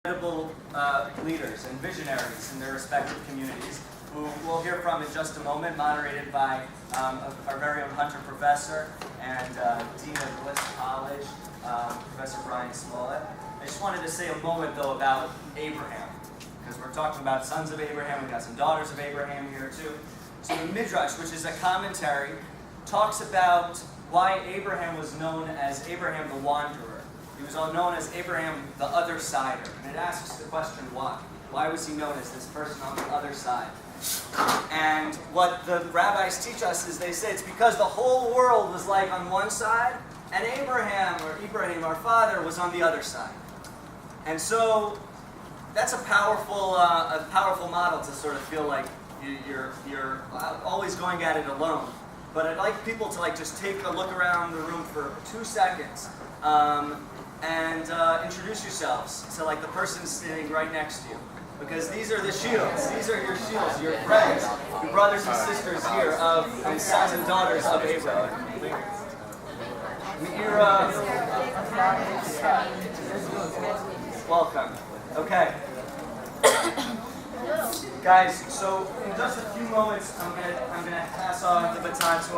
incredible leaders and visionaries in their respective communities, who we'll hear from in just a moment, moderated by our very own Hunter professor and Dean of Bliss College, Professor Brian Smollett. I just wanted to say a moment, though, about Abraham, because we're talking about sons of Abraham. We've got some daughters of Abraham here, too. So the Midrash, which is a commentary, talks about why Abraham was known as Abraham the Wanderer. He was known as Abraham the Other Sider. And it asks the question, why? Why was he known as this person on the other side? And what the rabbis teach us is they say it's because the whole world was like on one side, and Abraham, our father, was on the other side. And so that's a powerful model to sort of feel like you're always going at it alone. But I'd like people to just take a look around the room for 2 seconds and introduce yourselves to the person sitting right next to you. Because these are the shields. These are your shields, your friends, your brothers and sisters here and sons and daughters of Abraham. Welcome. Okay. Guys, so in just a few moments, I'm gonna pass on the baton to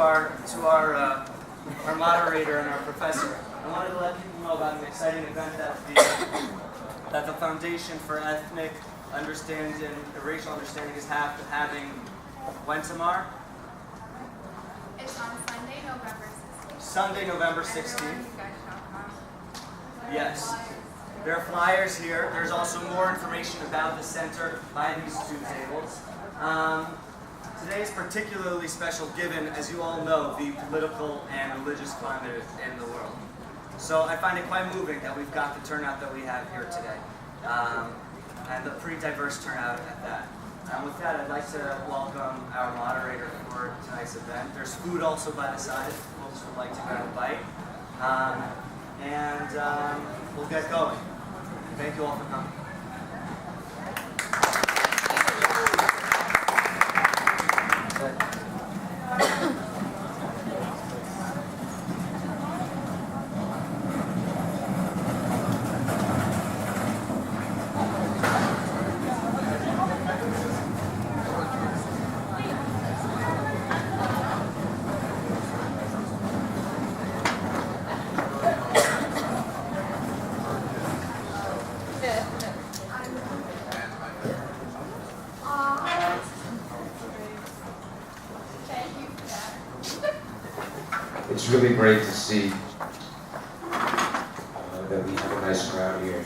our moderator and our professor. I wanted to let people know about an exciting event that the Foundation for Ethnic Understanding and Racial Understanding is having. When, Tamar? It's on Sunday, November 16th. Sunday, November 16th. Yes. There are flyers here. There's also more information about the center by these 2 tables. Today is particularly special given, as you all know, the political and religious climate in the world. So I find it quite moving that we've got the turnout that we have here today. And a pretty diverse turnout at that. And with that, I'd like to welcome our moderator for tonight's event. There's food also by the side if folks would like to grab a bite. And we'll get going. Thank you all for coming. It's really great to see that we have a nice crowd here.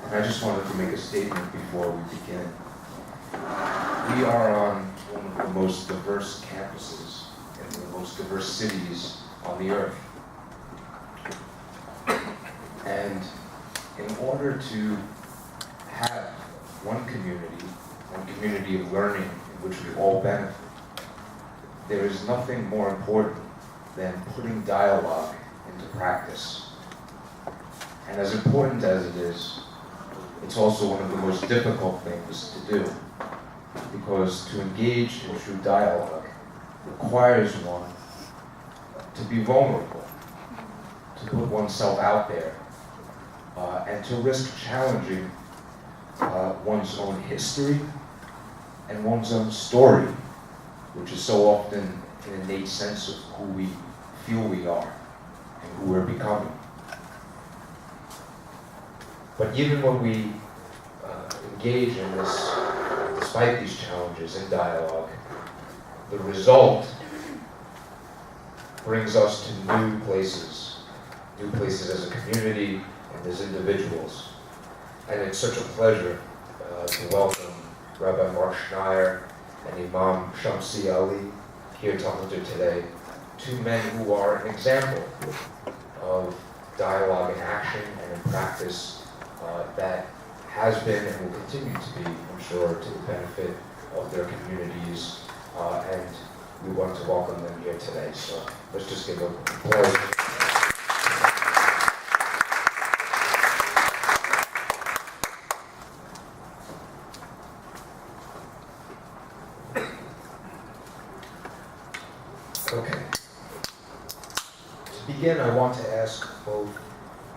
And I just wanted to make a statement before we begin. We are on one of the most diverse campuses in the most diverse cities on the earth. And in order to have one community of learning in which we all benefit, there is nothing more important than putting dialogue into practice. And as important as it is, it's also one of the most difficult things to do, because to engage in true dialogue requires one to be vulnerable, to put oneself out there, and to risk challenging one's own history and one's own story, which is so often an innate sense of who we feel we are and who we're becoming. But even when we engage in this, despite these challenges in dialogue, the result brings us to new places as a community and as individuals. And it's such a pleasure to welcome Rabbi Marc Schneier and Imam Shamsi here to Hunter today, 2 men who are an example of dialogue in action and in practice that has been and will continue to be, I'm sure, to the benefit of their communities, and we want to welcome them here today. So let's just give a applause. Okay. To begin, I want to ask both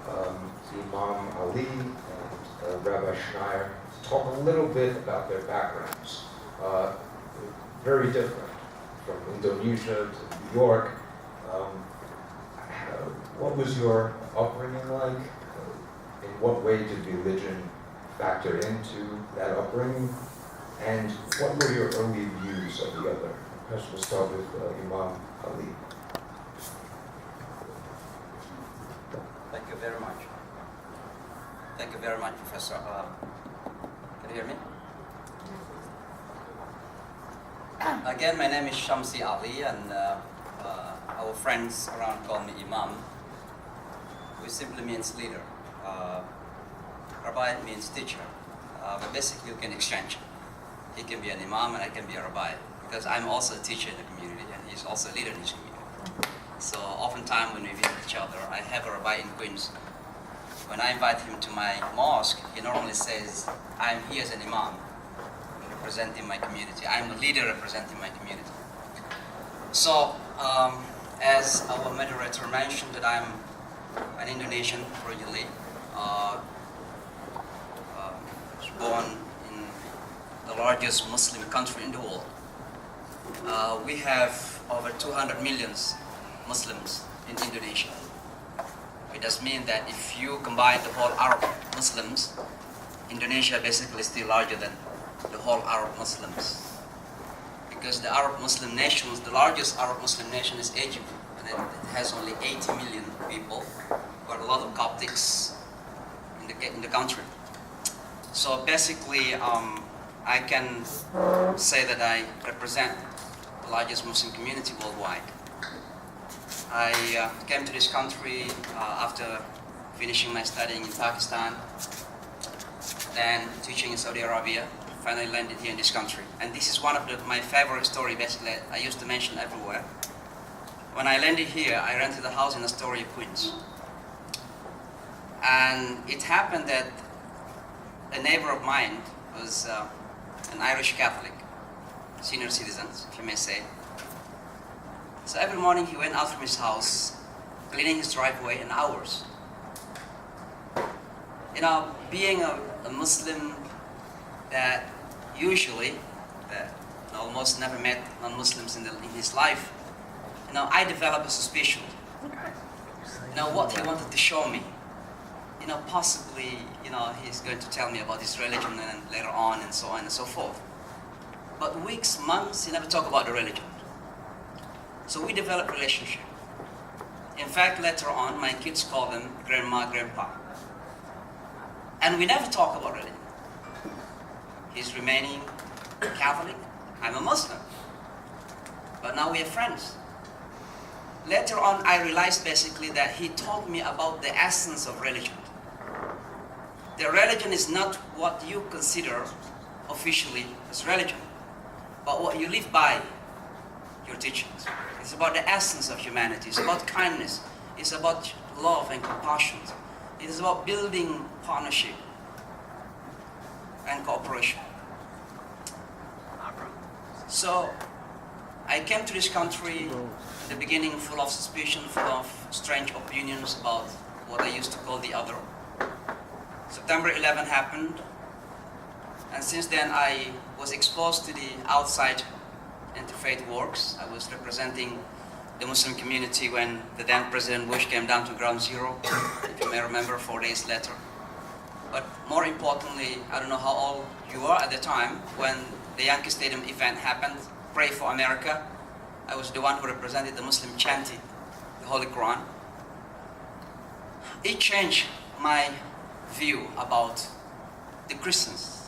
the Imam Ali and Rabbi Schneier to talk a little bit about their backgrounds. Very different, from Indonesia to New York. What was your upbringing like? In what way did religion factor into that upbringing? And what were your early views of the other? Perhaps we'll start with Imam Ali. Thank you very much. Thank you very much, Professor. Can you hear me? Again, my name is Shamsi Ali, and our friends around call me Imam, which simply means leader. Rabbi means teacher, but basically you can exchange. He can be an Imam and I can be a Rabbi, because I'm also a teacher in the community and he's also a leader in his community. So oftentimes when we visit each other, I have a Rabbi in Queens. When I invite him to my mosque, he normally says, I'm here as an Imam, representing my community. I'm a leader representing my community. So, as our moderator mentioned, that I'm an Indonesian originally, was born in the largest Muslim country in the world. We have over 200 million Muslims in Indonesia. It does mean that if you combine the whole Arab Muslims, Indonesia basically is still larger than the whole Arab Muslims. Because the Arab Muslim nations, the largest Arab Muslim nation is Egypt, and it has only 80 million people, but a lot of Coptics in the country. So basically, I can say that I represent the largest Muslim community worldwide. I came to this country after finishing my studying in Pakistan, then teaching in Saudi Arabia. Finally landed here in this country. And this is one of my favorite stories, basically, I used to mention everywhere. When I landed here, I rented a house in Astoria, Queens. And it happened that a neighbor of mine was an Irish Catholic, senior citizen, if you may say. So every morning he went out from his house, cleaning his driveway in hours. You know, being a Muslim that usually, almost never met non-Muslims in his life, you know, I developed a suspicion. You know, what he wanted to show me. You know, possibly, you know, he's going to tell me about his religion and later on and so on and so forth. But weeks, months, he never talked about the religion. So we developed a relationship. In fact, later on, my kids call him Grandma, Grandpa. And we never talk about religion. He's remaining Catholic, I'm a Muslim. But now we are friends. Later on, I realized basically that he taught me about the essence of religion. The religion is not what you consider officially as religion, but what you live by, your teachings. It's about the essence of humanity. It's about kindness. It's about love and compassion. It is about building partnership and cooperation. So, I came to this country in the beginning full of suspicion, full of strange opinions about what I used to call the other. September 11 happened, and since then I was exposed to the outside interfaith works. I was representing the Muslim community when the then President Bush came down to ground zero, if you may remember, 4 days later. But more importantly, I don't know how old you were at the time, when the Yankee Stadium event happened, Pray for America. I was the one who represented the Muslim chanting the Holy Quran. It changed my view about the Christians.